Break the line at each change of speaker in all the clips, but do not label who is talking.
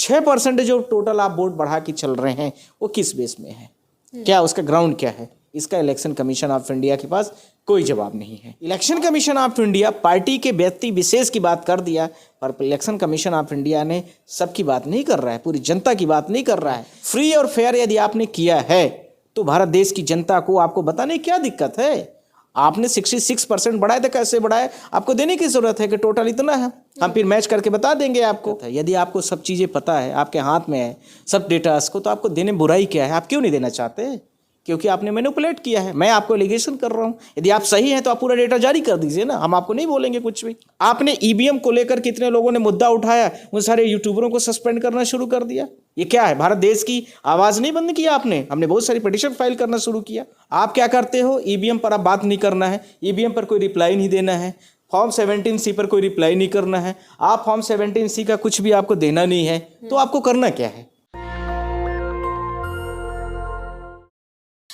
6% जो टोटल आप वोट बढ़ा के चल रहे हैं वो किस बेस में है, क्या उसका ग्राउंड क्या है? इसका इलेक्शन कमीशन ऑफ इंडिया के पास कोई जवाब नहीं है। Election commission of India party के व्यक्ति विशेष की बात कर दिया, पर इलेक्शन कमीशन ऑफ इंडिया ने सबकी बात नहीं कर रहा है, पूरी जनता की बात नहीं कर रहा है। फ्री और फेयर यदि आपने किया है तो भारत देश की जनता को आपको बताने क्या दिक्कत है? आपने 66% बढ़ाए थे, कैसे बढ़ाए? आपको देने की जरूरत है कि टोटल इतना है, हम फिर मैच करके बता देंगे आपको। यदि आपको सब चीज़ें पता है, आपके हाथ में है सब डेटास को, तो आपको देने बुराई क्या है? आप क्यों नहीं देना चाहते? क्योंकि आपने मैनिपुलेट किया है। मैं आपको एलिगेशन कर रहा हूँ, यदि आप सही हैं तो आप पूरा डेटा जारी कर दीजिए ना, हम आपको नहीं बोलेंगे कुछ भी। आपने ईवीएम को लेकर कितने लोगों ने मुद्दा उठाया, उन सारे यूट्यूबरों को सस्पेंड करना शुरू कर दिया। ये क्या है? भारत देश की आवाज़ नहीं बंद किया आपने, हमने बहुत सारी पिटीशन फाइल करना शुरू किया। आप क्या करते हो? ईवीएम पर आप बात नहीं करना है, ईवीएम पर कोई रिप्लाई नहीं देना है, फॉर्म 17C पर कोई रिप्लाई नहीं करना है, आप फॉर्म 17C का कुछ भी आपको देना नहीं है, तो आपको करना क्या है?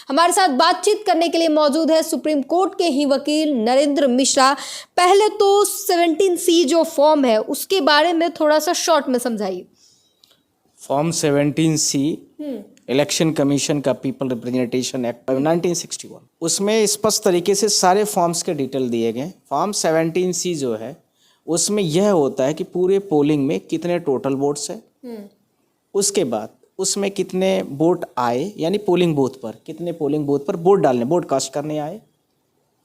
हमारे साथ बातचीत करने के लिए मौजूद है सुप्रीम कोर्ट के ही वकील नरेंद्र मिश्रा। पहले तो 17C जो फॉर्म है उसके बारे में थोड़ा सा शॉर्ट में समझाइए।
फॉर्म 17C इलेक्शन कमीशन का पीपल रिप्रेजेंटेशन एक्ट 1961, उसमें स्पष्ट तरीके से सारे फॉर्म्स के डिटेल दिए गए। फॉर्म 17C जो है उसमें यह होता है कि पूरे पोलिंग में कितने टोटल वोट्स है, उसके बाद उसमें कितने वोट आए, यानी पोलिंग बूथ पर कितने पोलिंग बूथ पर वोट डालने, वोट कास्ट करने आए।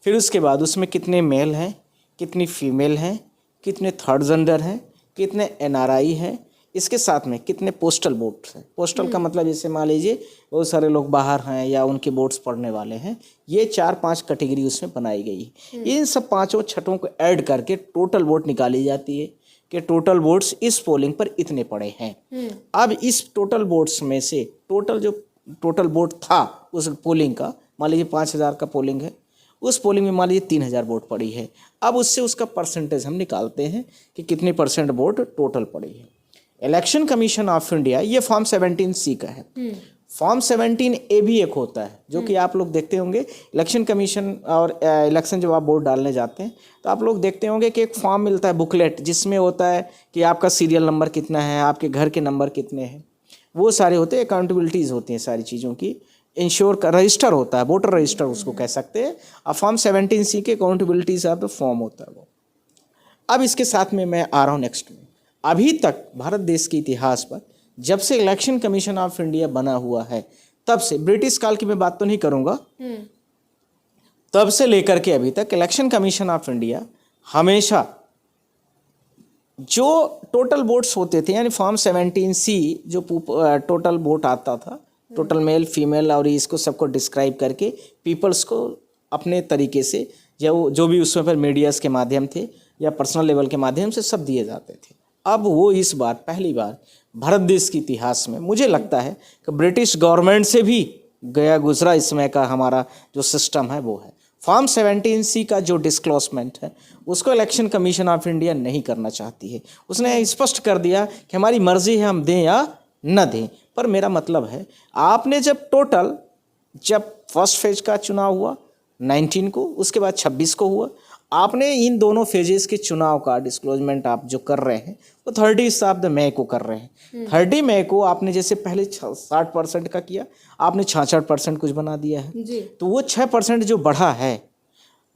फिर उसके बाद उसमें कितने मेल हैं, कितनी फीमेल हैं, कितने थर्ड जेंडर हैं, कितने NRI हैं, इसके साथ में कितने पोस्टल वोट्स हैं। पोस्टल का मतलब जैसे मान लीजिए बहुत सारे लोग बाहर हैं या उनके वोट्स पढ़ने वाले हैं, ये 4-5 कैटेगरी उसमें बनाई गई है। इन सब 5 छठों को ऐड करके टोटल वोट निकाली जाती है कि टोटल वोट्स इस पोलिंग पर इतने पड़े हैं। अब इस टोटल वोट्स में से टोटल वोट था उस पोलिंग का, मान लीजिए 5000 का पोलिंग है, उस पोलिंग में मान लीजिए 3000 वोट पड़ी है। अब उससे उसका परसेंटेज हम निकालते हैं कि कितने % वोट टोटल पड़ी है। इलेक्शन कमीशन ऑफ इंडिया, ये फॉर्म 17C का है। फॉर्म 17A भी एक होता है जो कि आप लोग देखते होंगे। इलेक्शन कमीशन और इलेक्शन जब आप वोट डालने जाते हैं तो आप लोग देखते होंगे कि एक फॉर्म मिलता है, बुकलेट, जिसमें होता है कि आपका सीरियल नंबर कितना है, आपके घर के नंबर कितने हैं, वो सारे होते हैं। अकाउंटेबिलिटीज़ होती हैं सारी चीज़ों की, इंश्योर का रजिस्टर होता है, वोटर रजिस्टर उसको कह सकते हैं। और फॉर्म 17C के अकाउंटेबिलिटीज ऑफ द फॉर्म होता है वो। अब इसके साथ में मैं आ रहा हूँ नेक्स्ट में। अभी तक भारत देश के इतिहास पर जब से इलेक्शन कमीशन ऑफ इंडिया बना हुआ है तब से, ब्रिटिश काल की मैं बात तो नहीं करूंगा, तब से लेकर के अभी तक इलेक्शन कमीशन ऑफ इंडिया हमेशा जो टोटल वोट्स होते थे, यानी फॉर्म 17C जो टोटल वोट आता था, टोटल मेल फीमेल और इसको सबको डिस्क्राइब करके पीपल्स को अपने तरीके से जो भी उसमें पर मीडियाज़ के माध्यम थे या पर्सनल लेवल के माध्यम से सब दिए जाते थे। अब वो इस बार पहली बार भारत देश के इतिहास में मुझे लगता है कि ब्रिटिश गवर्नमेंट से भी गया गुजरा इस समय का हमारा जो सिस्टम है वो है। फॉर्म 17C का जो डिस्क्लोजमेंट है उसको इलेक्शन कमीशन ऑफ इंडिया नहीं करना चाहती है। उसने स्पष्ट कर दिया कि हमारी मर्जी है हम दें या न दें। पर मेरा मतलब है, आपने जब फर्स्ट फेज का चुनाव हुआ 19 को, उसके बाद 26 को हुआ, आपने इन दोनों फेजेस के चुनाव का डिस्क्लोजमेंट आप जो कर रहे हैं वो 30 मई को कर रहे हैं। 30 मई को आपने जैसे पहले 60% का किया, आपने 66% कुछ बना दिया है जी। तो वो 6% जो बढ़ा है,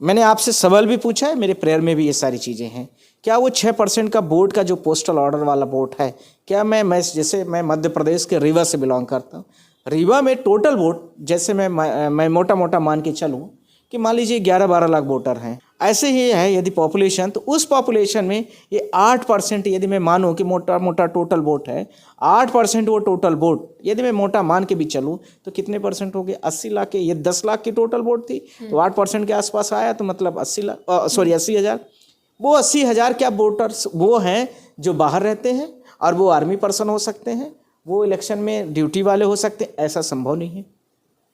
मैंने आपसे सवाल भी पूछा है, मेरे प्रेयर में भी ये सारी चीज़ें हैं, क्या वो 6% का वोट का जो पोस्टल ऑर्डर वाला वोट है, क्या मैं जैसे मैं मध्य प्रदेश के रीवा से बिलोंग करता हूँ, रीवा में टोटल वोट जैसे मैं मोटा मान के चलूँ कि मान लीजिए 11-12 लाख वोटर हैं, ऐसे ही है यदि पॉपुलेशन, तो उस पॉपुलेशन में ये 8% यदि मैं मानूँ कि मोटा टोटल वोट है, 8% वो टोटल वोट यदि मैं मोटा मान के भी चलूँ तो कितने % हो गए? 80 लाख के। ये 10 लाख की टोटल वोट थी तो 8% के आसपास आया, तो मतलब 80,000। वो 80,000 क्या वोटर्स वो हैं जो बाहर रहते हैं, और वो आर्मी पर्सन हो सकते हैं, वो इलेक्शन में ड्यूटी वाले हो सकते हैं, ऐसा संभव नहीं है।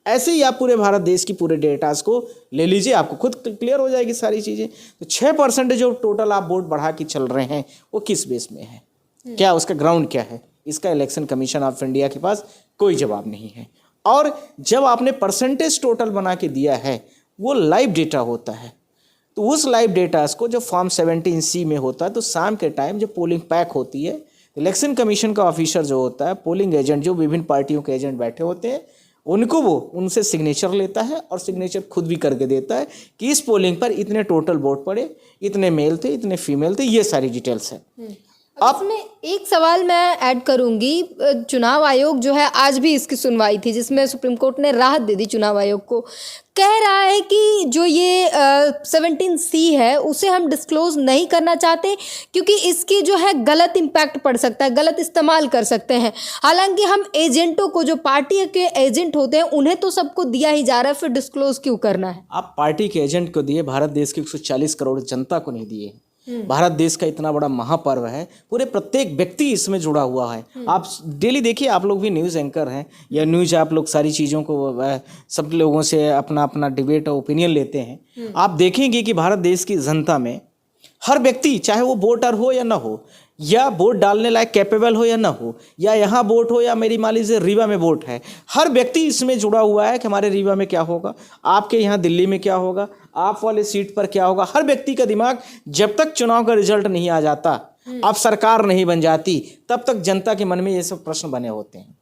ऐसे ही आप पूरे भारत देश की पूरे डेटास को ले लीजिए, आपको खुद क्लियर हो जाएगी सारी चीज़ें। तो 6% जो टोटल आप वोट बढ़ा के चल रहे हैं वो किस बेस में है, क्या उसका ग्राउंड क्या है? इसका इलेक्शन कमीशन ऑफ इंडिया के पास कोई जवाब नहीं है। और जब आपने परसेंटेज टोटल बना के दिया है वो लाइव डेटा होता है, तो उस लाइव डेटास को जो फॉर्म 17C में होता है, तो शाम के टाइम जब पोलिंग पैक होती है इलेक्शन कमीशन का ऑफिसर जो होता है, पोलिंग एजेंट, जो विभिन्न पार्टियों के एजेंट बैठे होते हैं, उनको वो उनसे सिग्नेचर लेता है और सिग्नेचर खुद भी करके देता है कि इस पोलिंग पर इतने टोटल वोट पड़े, इतने मेल थे, इतने फीमेल थे, ये सारी डिटेल्स है।
अब इसमें एक सवाल मैं ऐड करूंगी, चुनाव आयोग जो है आज भी इसकी सुनवाई थी जिसमें सुप्रीम कोर्ट ने राहत दे दी चुनाव आयोग को, कह रहा है कि जो ये 17C है उसे हम डिस्क्लोज नहीं करना चाहते क्योंकि इसकी जो है गलत इम्पैक्ट पड़ सकता है, गलत इस्तेमाल कर सकते हैं। हालांकि हम एजेंटों को, जो पार्टी के एजेंट होते हैं, उन्हें तो सबको दिया ही जा रहा है, फिर डिस्क्लोज क्यों करना है?
आप पार्टी के एजेंट को दिए, भारत देश की 140 करोड़ जनता को नहीं दिए। भारत देश का इतना बड़ा महापर्व है, पूरे प्रत्येक व्यक्ति इसमें जुड़ा हुआ है। आप डेली देखिए, आप लोग भी न्यूज़ एंकर हैं या न्यूज़, आप लोग सारी चीज़ों को सब लोगों से अपना अपना डिबेट और ओपिनियन लेते हैं। आप देखेंगे कि भारत देश की जनता में हर व्यक्ति, चाहे वो वोटर हो या ना हो, या वोट डालने लायक कैपेबल हो या ना हो, या यहाँ वोट हो या मेरी मान लीजिए रीवा में वोट है, हर व्यक्ति इसमें जुड़ा हुआ है कि हमारे रीवा में क्या होगा, आपके यहाँ दिल्ली में क्या होगा, आप वाले सीट पर क्या होगा। हर व्यक्ति का दिमाग, जब तक चुनाव का रिजल्ट नहीं आ जाता, अब सरकार नहीं बन जाती, तब तक जनता के मन में ये सब प्रश्न बने होते हैं।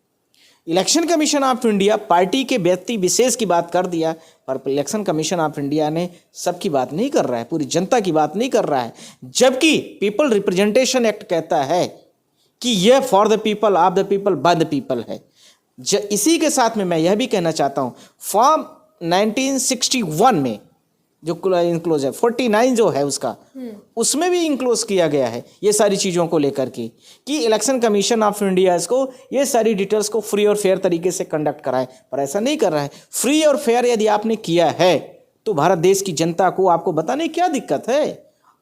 Election commission of India party के व्यक्ति विशेष की बात कर दिया, पर इलेक्शन कमीशन ऑफ इंडिया ने सबकी बात नहीं कर रहा है, पूरी जनता की बात नहीं कर रहा है। जबकि पीपल रिप्रेजेंटेशन एक्ट कहता है कि यह for the people, of the people, by the people है। इसी के साथ में मैं यह भी कहना चाहता हूँ, फॉर्म 1961 में जो इंक्लोज है, 49 जो है उसका, उसमें भी इंक्लोज किया गया है ये सारी चीज़ों को लेकर के कि इलेक्शन कमीशन ऑफ इंडिया इसको ये सारी डिटेल्स को फ्री और फेयर तरीके से कंडक्ट कराए, पर ऐसा नहीं कर रहा है। फ्री और फेयर यदि आपने किया है तो भारत देश की जनता को आपको बताने क्या दिक्कत है।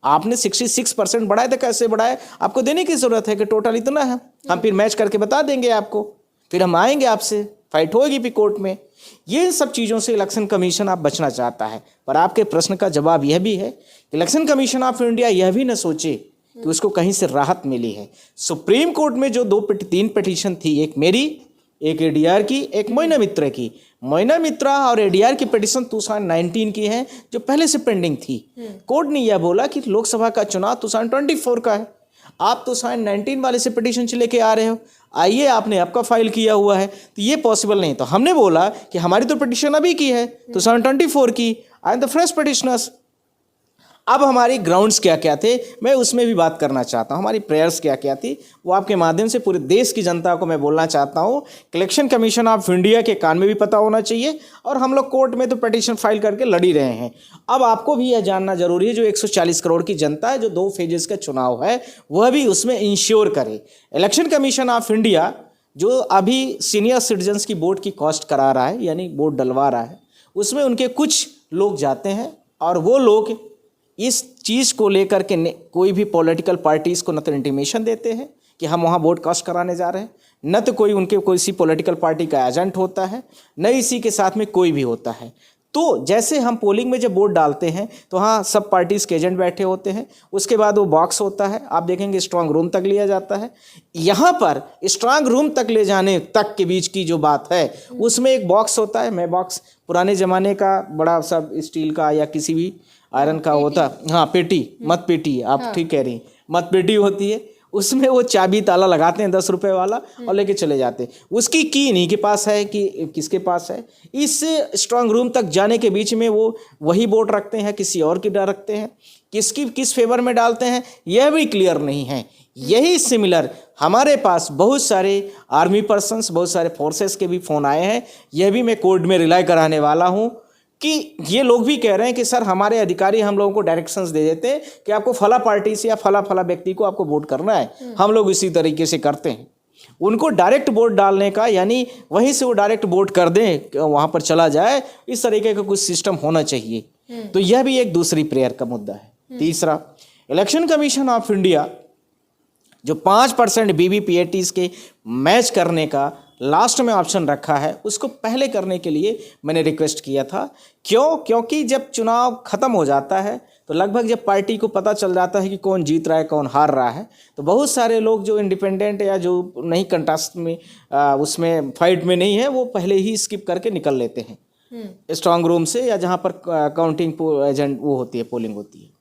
आपने 66% बढ़ाए थे, कैसे बढ़ाए, आपको देने की जरूरत है कि टोटल इतना है, हम फिर मैच करके बता देंगे आपको, फिर हम आएंगे आपसे, फाइट होगी भी कोर्ट में। ये सब चीज़ों से इलेक्शन कमीशन आप बचना चाहता है। पर आपके प्रश्न का जवाब यह भी है कि इलेक्शन कमीशन ऑफ इंडिया यह भी न सोचे कि उसको कहीं से राहत मिली है। सुप्रीम कोर्ट में जो 3 पिटीशन थी, एक मेरी, एक एडीआर की, एक मोइना मित्रा की। मोइना मित्रा और एडीआर की पिटीशन 2019 की है, जो पहले से पेंडिंग थी। कोर्ट ने यह बोला कि लोकसभा का चुनाव 2024 का है, आप 2019 वाले से पिटीशन लेके आ रहे हो, आइए आपने आपका फाइल किया हुआ है, तो ये पॉसिबल नहीं। तो हमने बोला कि हमारी तो पिटीशन अभी की है 2024 की, I am the fresh petitioners. अब हमारी ग्राउंड्स क्या क्या थे, मैं उसमें भी बात करना चाहता हूँ। हमारी प्रेयर्स क्या क्या थी, वो आपके माध्यम से पूरे देश की जनता को मैं बोलना चाहता हूँ। इलेक्शन कमीशन ऑफ इंडिया के कान में भी पता होना चाहिए, और हम लोग कोर्ट में तो पिटीशन फाइल करके लड़ ही रहे हैं। अब आपको भी यह जानना जरूरी है, जो 140 करोड़ की जनता है, जो 2 फेजेस का चुनाव है, वह भी उसमें इंश्योर करे। इलेक्शन कमीशन ऑफ इंडिया जो अभी सीनियर सिटीजन्स की वोट की कॉस्ट करा रहा है, यानी वोट डलवा रहा है, उसमें उनके कुछ लोग जाते हैं और वो लोग इस चीज़ को लेकर के कोई भी पॉलिटिकल पार्टीज़ को न तो इंटीमेशन देते हैं कि हम वहाँ वोट कास्ट कराने जा रहे हैं, न तो कोई उनके कोई सी पॉलिटिकल पार्टी का एजेंट होता है, न इसी के साथ में कोई भी होता है। तो जैसे हम पोलिंग में जब वोट डालते हैं तो हाँ, सब पार्टीज़ के एजेंट बैठे होते हैं, उसके बाद वो बॉक्स होता है, आप देखेंगे स्ट्रांग रूम तक लिया जाता है। यहाँ पर स्ट्रांग रूम तक ले जाने तक के बीच की जो बात है, उसमें एक बॉक्स होता है, मैं बॉक्स पुराने ज़माने का बड़ा सब स्टील का या किसी भी आयरन का होता, हाँ पेटी, मत पेटी, आप ठीक कह रही, मत पेटी होती है, उसमें वो चाबी ताला लगाते हैं 10 रुपए वाला और लेके चले जाते हैं। उसकी की इन्हीं के पास है कि किसके पास है। इस स्ट्रांग रूम तक जाने के बीच में वो वही वोट रखते हैं, किसी और की डर रखते हैं, किसकी किस फेवर में डालते हैं यह भी क्लियर नहीं है। यही सिमिलर हमारे पास बहुत सारे आर्मी पर्सन्स, बहुत सारे फोर्सेस के भी फ़ोन आए हैं, यह भी मैं कोर्ट में रिलाई कराने वाला हूँ कि ये लोग भी कह रहे हैं कि सर हमारे अधिकारी हम लोगों को डायरेक्शंस दे देते हैं कि आपको फला पार्टी से या फला फला व्यक्ति को आपको वोट करना है, हम लोग इसी तरीके से करते हैं। उनको डायरेक्ट वोट डालने का, यानी वहीं से वो डायरेक्ट वोट कर दें, वहाँ पर चला जाए, इस तरीके का कुछ सिस्टम होना चाहिए। तो यह भी एक दूसरी प्रेयर का मुद्दा है। तीसरा, इलेक्शन कमीशन ऑफ इंडिया जो 5% BVPATs के मैच करने का लास्ट में ऑप्शन रखा है, उसको पहले करने के लिए मैंने रिक्वेस्ट किया था। क्योंकि जब चुनाव ख़त्म हो जाता है तो लगभग जब पार्टी को पता चल जाता है कि कौन जीत रहा है कौन हार रहा है, तो बहुत सारे लोग जो इंडिपेंडेंट या जो नहीं कंटेस्ट में उसमें फाइट में नहीं है, वो पहले ही स्किप करके निकल लेते हैं स्ट्रांग रूम से, या जहाँ पर काउंटिंग एजेंट वो होती है, पोलिंग होती है।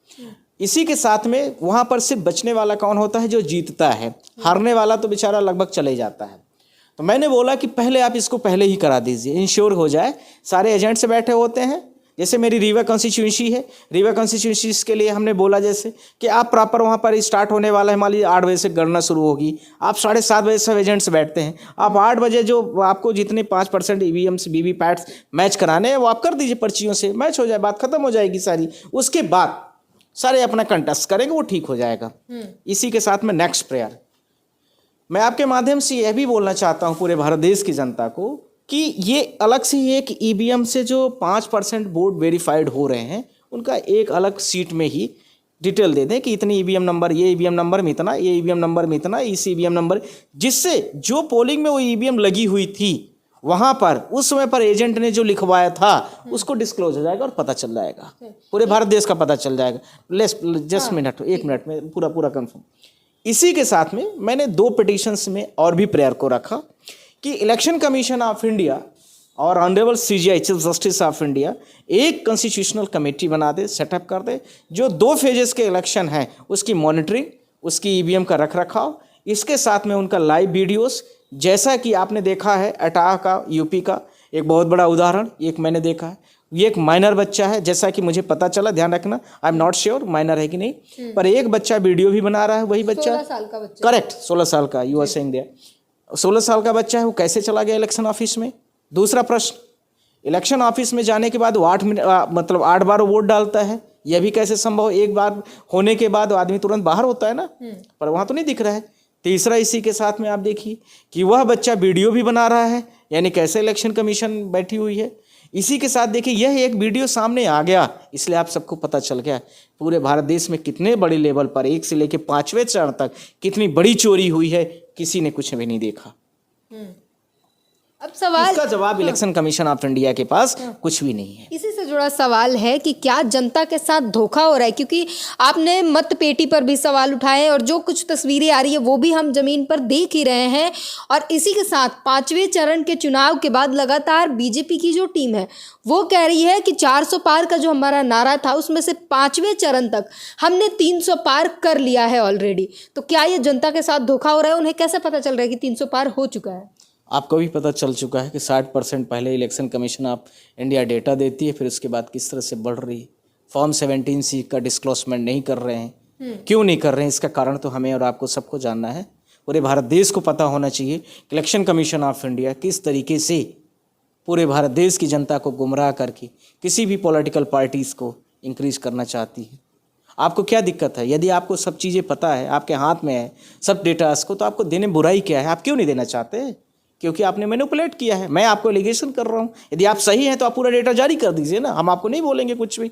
इसी के साथ में वहाँ पर सिर्फ बचने वाला कौन होता है? जो जीतता है। हारने वाला तो बेचारा लगभग चले जाता है। तो मैंने बोला कि पहले आप इसको पहले ही करा दीजिए, इंश्योर हो जाए। सारे एजेंट से बैठे होते हैं, जैसे मेरी रीवा कॉन्स्टिट्यूंसी है, रीवा कॉन्स्टिट्यूंसी के लिए हमने बोला जैसे कि आप प्रॉपर वहाँ पर स्टार्ट होने वाला है, मान लीजिए 8 बजे से गणना शुरू होगी, आप 7:30 बजे सब एजेंट्स बैठते हैं, आप 8 बजे जो आपको जितने 5% EVMs VVPATs मैच कराने हैं वो आप कर दीजिए, पर्चियों से मैच हो जाए, बात खत्म हो जाएगी सारी। उसके बाद सारे अपना कंटेस्ट करेंगे, वो ठीक हो जाएगा। इसी के साथ में नेक्स्ट प्रेयर, मैं आपके माध्यम से यह भी बोलना चाहता हूँ पूरे भारत देश की जनता को कि ये अलग से एक EVM से जो 5% वोट वेरीफाइड हो रहे हैं उनका एक अलग सीट में ही डिटेल दे दें कि इतनी EVM नंबर, ये EVM नंबर में इतना, ये EVM नंबर में इतना, इस EVM नंबर, जिससे जो पोलिंग में वो EVM लगी हुई थी वहाँ पर उस समय पर एजेंट ने जो लिखवाया था उसको डिस्क्लोज हो जाएगा और पता चल जाएगा, पूरे भारत देश का पता चल जाएगा। जस्ट मिनट, 1 मिनट में पूरा कंफर्म। इसी के साथ में मैंने 2 पिटीशंस में और भी प्रेयर को रखा कि इलेक्शन कमीशन ऑफ इंडिया और honourable CJI chief justice of India एक कॉन्स्टिट्यूशनल कमेटी बना दे, सेटअप कर दे, जो 2 फेजेस के इलेक्शन हैं उसकी मॉनिटरिंग, उसकी EVM का रख रखाव, इसके साथ में उनका लाइव वीडियोस, जैसा कि आपने देखा है अटाह का, यूपी का एक बहुत बड़ा उदाहरण एक मैंने देखा है। ये एक माइनर बच्चा है, जैसा कि मुझे पता चला, ध्यान रखना, I am not sure minor है कि नहीं, पर एक बच्चा वीडियो भी बना रहा है, वही बच्चा
16 साल का बच्चा,
करेक्ट 16 साल का, यू आर सेइंग देयर, 16 साल का बच्चा है, वो कैसे चला गया इलेक्शन ऑफिस में? दूसरा प्रश्न, इलेक्शन ऑफिस में जाने के बाद वो 8 बार वोट डालता है, यह भी कैसे संभव? एक बार होने के बाद आदमी तुरंत बाहर होता है ना, पर वहाँ तो नहीं दिख रहा है। तीसरा, इसी के साथ में आप देखिए कि वह बच्चा वीडियो भी बना रहा है, यानी कैसे इलेक्शन कमीशन बैठी हुई है। इसी के साथ देखिए यह एक वीडियो सामने आ गया, इसलिए आप सबको पता चल गया पूरे भारत देश में कितने बड़े लेवल पर 1 से लेकर 5वें चरण तक कितनी बड़ी चोरी हुई है, किसी ने कुछ भी नहीं देखा।
अब सवाल,
इसका जवाब इलेक्शन कमीशन ऑफ इंडिया के पास कुछ भी नहीं है।
इसी से जुड़ा सवाल है कि क्या जनता के साथ धोखा हो रहा है? क्योंकि आपने मत पेटी पर भी सवाल उठाए और जो कुछ तस्वीरें आ रही है वो भी हम जमीन पर देख ही रहे हैं। और इसी के साथ 5वें चरण के चुनाव के बाद लगातार बीजेपी की जो टीम है वो कह रही है कि 400 पार का जो हमारा नारा था उसमें से 5वें चरण तक हमने 300 पार कर लिया है ऑलरेडी। तो क्या ये जनता के साथ धोखा हो रहा है? उन्हें कैसे पता चल रहा है कि 300 पार हो चुका है?
आपको भी पता चल चुका है कि 60% पहले election commission of India data देती है, फिर उसके बाद किस तरह से बढ़ रही है। फॉर्म 17C का डिस्क्लोजमेंट नहीं कर रहे हैं, क्यों नहीं कर रहे हैं? इसका कारण तो हमें और आपको सबको जानना है, पूरे भारत देश को पता होना चाहिए कि इलेक्शन कमीशन ऑफ इंडिया किस तरीके से पूरे भारत देश की जनता को गुमराह करके किसी भी पॉलिटिकल पार्टीज़ को इंक्रीज करना चाहती है। आपको क्या दिक्कत है? यदि आपको सब चीज़ें पता है, आपके हाथ में है सब डेटास को, तो आपको देने बुराई क्या है? आप क्यों नहीं देना चाहते? क्योंकि आपने मैनिपुलेट किया है। मैं आपको एलिगेशन कर रहा हूँ, यदि आप सही हैं तो आप पूरा डेटा जारी कर दीजिए ना, हम आपको नहीं बोलेंगे कुछ भी।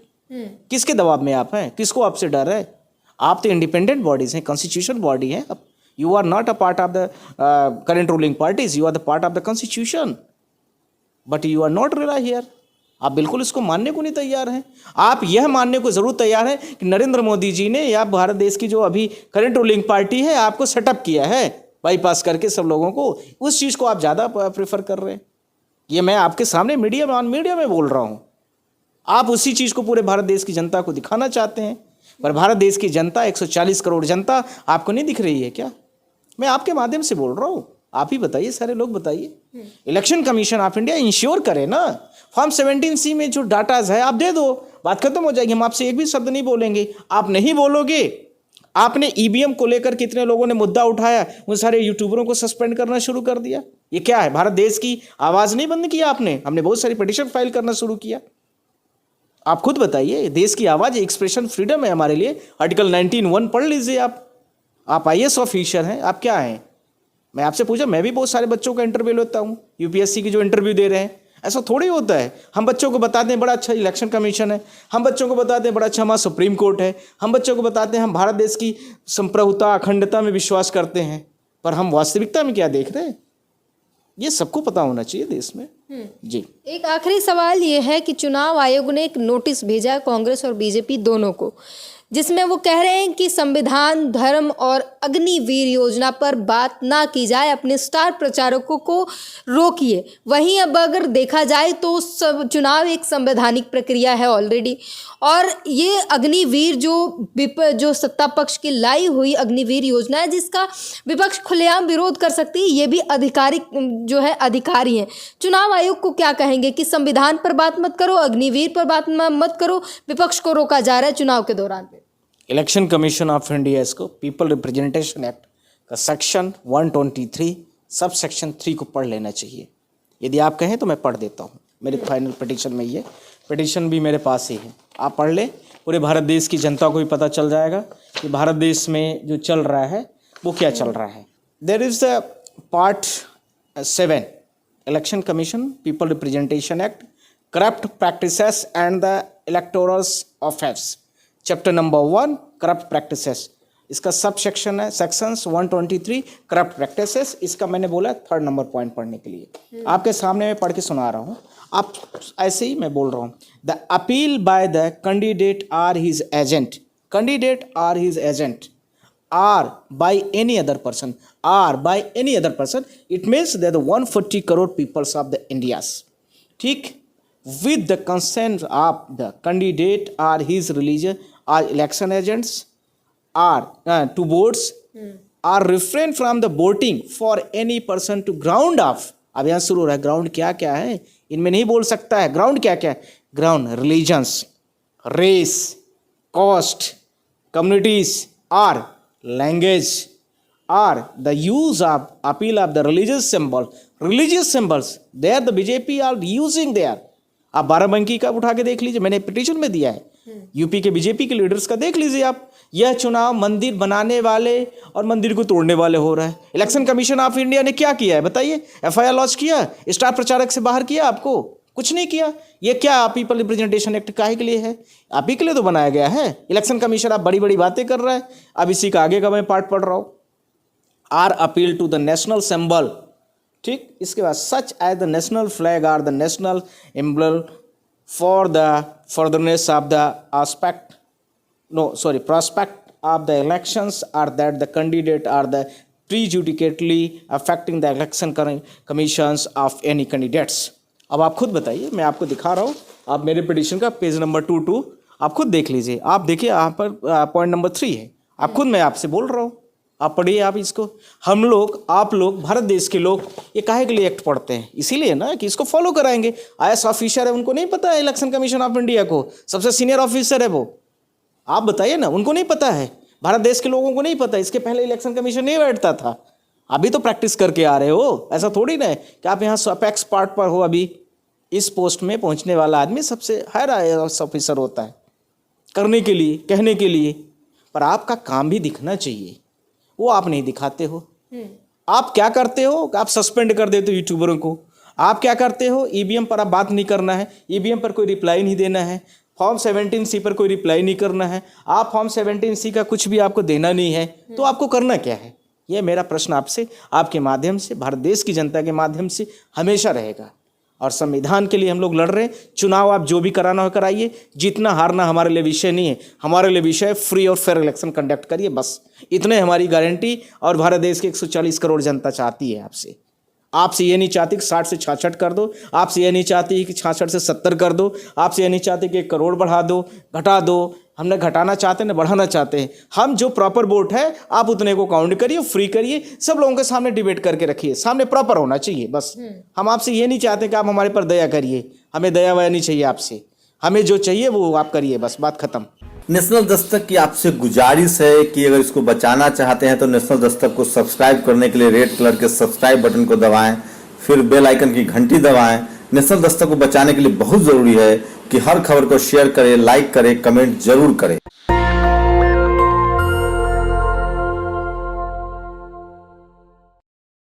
किसके दबाव में आप हैं? किसको आपसे डर है? आप तो इंडिपेंडेंट बॉडीज हैं, कॉन्स्टिट्यूशन बॉडी है। You are not a part of the current ruling parties, you are the part of the constitution, but you are not really here. आप बिल्कुल इसको मानने को नहीं तैयार हैं। आप यह मानने को जरूर तैयार हैं कि नरेंद्र मोदी जी ने या भारत देश की जो अभी करंट रूलिंग पार्टी है आपको सेटअप किया है बाईपास करके सब लोगों को, उस चीज़ को आप ज़्यादा प्रेफर कर रहे हैं। ये मैं आपके सामने मीडिया में बोल रहा हूँ। आप उसी चीज़ को पूरे भारत देश की जनता को दिखाना चाहते हैं, पर भारत देश की जनता 140 करोड़ जनता आपको नहीं दिख रही है क्या? मैं आपके माध्यम से बोल रहा हूँ, आप ही बताइए, सारे लोग बताइए। Election commission of India ensure करे ना, फॉर्म 17C में जो डाटाज है आप दे दो, बात खत्म हो जाएगी। हम आपसे एक भी शब्द नहीं बोलेंगे, आप नहीं बोलोगे। आपने EVM को लेकर कितने लोगों ने मुद्दा उठाया, उन सारे यूट्यूबरों को सस्पेंड करना शुरू कर दिया। ये क्या है? भारत देश की आवाज़ नहीं बंद किया आपने, हमने बहुत सारी पिटीशन फाइल करना शुरू किया। आप खुद बताइए, देश की आवाज़, एक्सप्रेशन फ्रीडम है हमारे लिए। आर्टिकल 19(1) पढ़ लीजिए। आप IAS ऑफिसर हैं, आप क्या हैं? मैं आपसे पूछा, मैं भी बहुत सारे बच्चों का इंटरव्यू लेता हूँ, UPSC की जो इंटरव्यू दे रहे हैं। ऐसा थोड़ी होता है। हम बच्चों को बताते हैं बड़ा अच्छा इलेक्शन कमीशन है, हम बच्चों को बताते हैं बड़ा अच्छा हमारा सुप्रीम कोर्ट है, हम बच्चों को बताते हैं हम भारत देश की संप्रभुता अखंडता में विश्वास करते हैं, पर हम वास्तविकता में क्या देख रहे हैं ये सबको पता होना चाहिए देश में। जी,
एक आखिरी सवाल ये है कि चुनाव आयोग ने एक नोटिस भेजा है कांग्रेस और बीजेपी दोनों को जिसमें वो कह रहे हैं कि संविधान, धर्म और अग्निवीर योजना पर बात ना की जाए, अपने स्टार प्रचारकों को रोकिए। वहीं अब अगर देखा जाए तो चुनाव एक संवैधानिक प्रक्रिया है ऑलरेडी, और ये अग्निवीर जो सत्ता पक्ष की लाई हुई अग्निवीर योजना है, जिसका विपक्ष खुलेआम विरोध कर सकती है, ये भी अधिकारी हैं। चुनाव आयोग को क्या कहेंगे कि संविधान पर बात मत करो, अग्निवीर पर बात मत करो, विपक्ष को रोका जा रहा है चुनाव के दौरान पे।
इलेक्शन कमीशन ऑफ इंडिया इसको पीपल रिप्रेजेंटेशन एक्ट का सेक्शन 123 सब सेक्शन 3 को पढ़ लेना चाहिए। यदि आप कहें तो मैं पढ़ देता हूँ, मेरे फाइनल पिटीशन में ये पिटीशन भी मेरे पास ही है, आप पढ़ लें। पूरे भारत देश की जनता को भी पता चल जाएगा कि भारत देश में जो चल रहा है वो क्या चल रहा है। There is the part 7 election commission people representation act, corrupt practices and the electoral affairs, chapter number 1 corrupt practices. इसका सब सेक्शन है सेक्शंस 123 करप्ट प्रैक्टिसेस। इसका मैंने बोला 3rd नंबर पॉइंट पढ़ने के लिए, आपके सामने मैं पढ़ के सुना रहा हूँ, आप ऐसे ही मैं बोल रहा हूँ। The appeal by the candidate or his agent, candidate or his agent, or by any other person, or by any other person, it means that 140 crore peoples of the India's, ठीक, with the consent of the candidate or his religion or election agents are to votes or refrain from the voting for any person to ground of। अब यहाँ शुरू हो रहा है ground क्या क्या है, इनमें नहीं बोल सकता है ग्राउंड क्या क्या है। Ground religions, race, caste, communities और language or the use of appeal of the religious symbols there the BJP are using there। आप बाराबंकी का उठा के देख लीजिए, मैंने पिटीशन में दिया है, यूपी के बीजेपी के लीडर्स का देख लीजिए आप। यह चुनाव मंदिर बनाने वाले और मंदिर को तोड़ने वाले हो रहा है। इलेक्शन कमीशन ऑफ इंडिया ने क्या किया है बताइए? FIR लॉन्च किया, स्टार प्रचारक से बाहर किया, आपको कुछ नहीं किया। ये क्या पीपल रिप्रेजेंटेशन एक्ट काहे के लिए है? आप ही के लिए तो बनाया गया है। इलेक्शन कमीशन आप बड़ी बड़ी बातें कर रहा है। अब इसी का आगे का मैं पार्ट पढ़ रहा हूँ, are appeal to the national symbol, ठीक। इसके बाद such as the national flag are the national emblem for the furtherance of the prospect of the elections or that the candidate or the prejudicately affecting the election commissions of any candidates। अब आप खुद बताइए, मैं आपको दिखा रहा हूँ, आप मेरे पिटीशन का पेज नंबर 22 आप खुद देख लीजिए। आप देखिए यहाँ पर पॉइंट नंबर 3 है, आप खुद, मैं आपसे बोल रहा हूँ, आप पढ़िए आप इसको। हम लोग, आप लोग, भारत देश के लोग ये काहे के लिए एक्ट पढ़ते हैं? इसीलिए ना कि इसको फॉलो कराएंगे। IAS ऑफिसर है, उनको नहीं पता है इलेक्शन कमीशन ऑफ इंडिया को, सबसे सीनियर ऑफिसर है वो, आप बताइए ना, उनको नहीं पता है, भारत देश के लोगों को नहीं पता। इसके पहले इलेक्शन कमीशन नहीं बैठता था, अभी तो प्रैक्टिस करके आ रहे हो। ऐसा थोड़ी ना है कि आप यहाँ अपेक्स पार्ट पर हो, अभी इस पोस्ट में पहुँचने वाला आदमी सबसे हायर IAS ऑफिसर होता है करने के लिए, कहने के लिए, पर आपका काम भी दिखना चाहिए, वो आप नहीं दिखाते हो। आप क्या करते हो? आप सस्पेंड कर देते हो यूट्यूबरों को। आप क्या करते हो? EVM पर आप बात नहीं करना है, EVM पर कोई रिप्लाई नहीं देना है, फॉर्म 17C पर कोई रिप्लाई नहीं करना है, आप फॉर्म 17C का कुछ भी आपको देना नहीं है, तो आपको करना क्या है? ये मेरा प्रश्न आपसे, आपके माध्यम से, भारत देश की जनता के माध्यम से हमेशा रहेगा। और संविधान के लिए हम लोग लड़ रहे हैं। चुनाव आप जो भी कराना हो कराइए, जीतना हारना हमारे लिए विषय नहीं है, हमारे लिए विषय फ्री और फेयर इलेक्शन कंडक्ट करिए, बस इतने हमारी गारंटी। और भारत देश की 140 करोड़ जनता चाहती है आपसे। आपसे ये नहीं चाहती कि 60 से 66 कर दो, आपसे ये नहीं चाहती कि 66 से 70 कर दो, आपसे ये नहीं चाहती कि 1 करोड़ बढ़ा दो, घटा दो। हमने घटाना चाहते हैं ना बढ़ाना चाहते हैं। हम जो प्रॉपर वोट है आप उतने को काउंट करिए, फ्री करिए, सब लोगों के सामने डिबेट करके रखिए, सामने प्रॉपर होना चाहिए बस। हम आपसे ये नहीं चाहते कि आप हमारे पर दया करिए, हमें दया वया नहीं चाहिए आपसे, हमें जो चाहिए वो आप करिए, बस बात खत्म।
नेशनल दस्तक की आपसे गुजारिश है कि अगर इसको बचाना चाहते हैं तो नेशनल दस्तक को सब्सक्राइब करने के लिए रेड कलर के सब्सक्राइब बटन को दबाएं, फिर बेल आइकन की घंटी दबाएं। नेशनल दस्तक को बचाने के लिए बहुत जरूरी है कि हर खबर को शेयर करें, लाइक करें, कमेंट जरूर करें।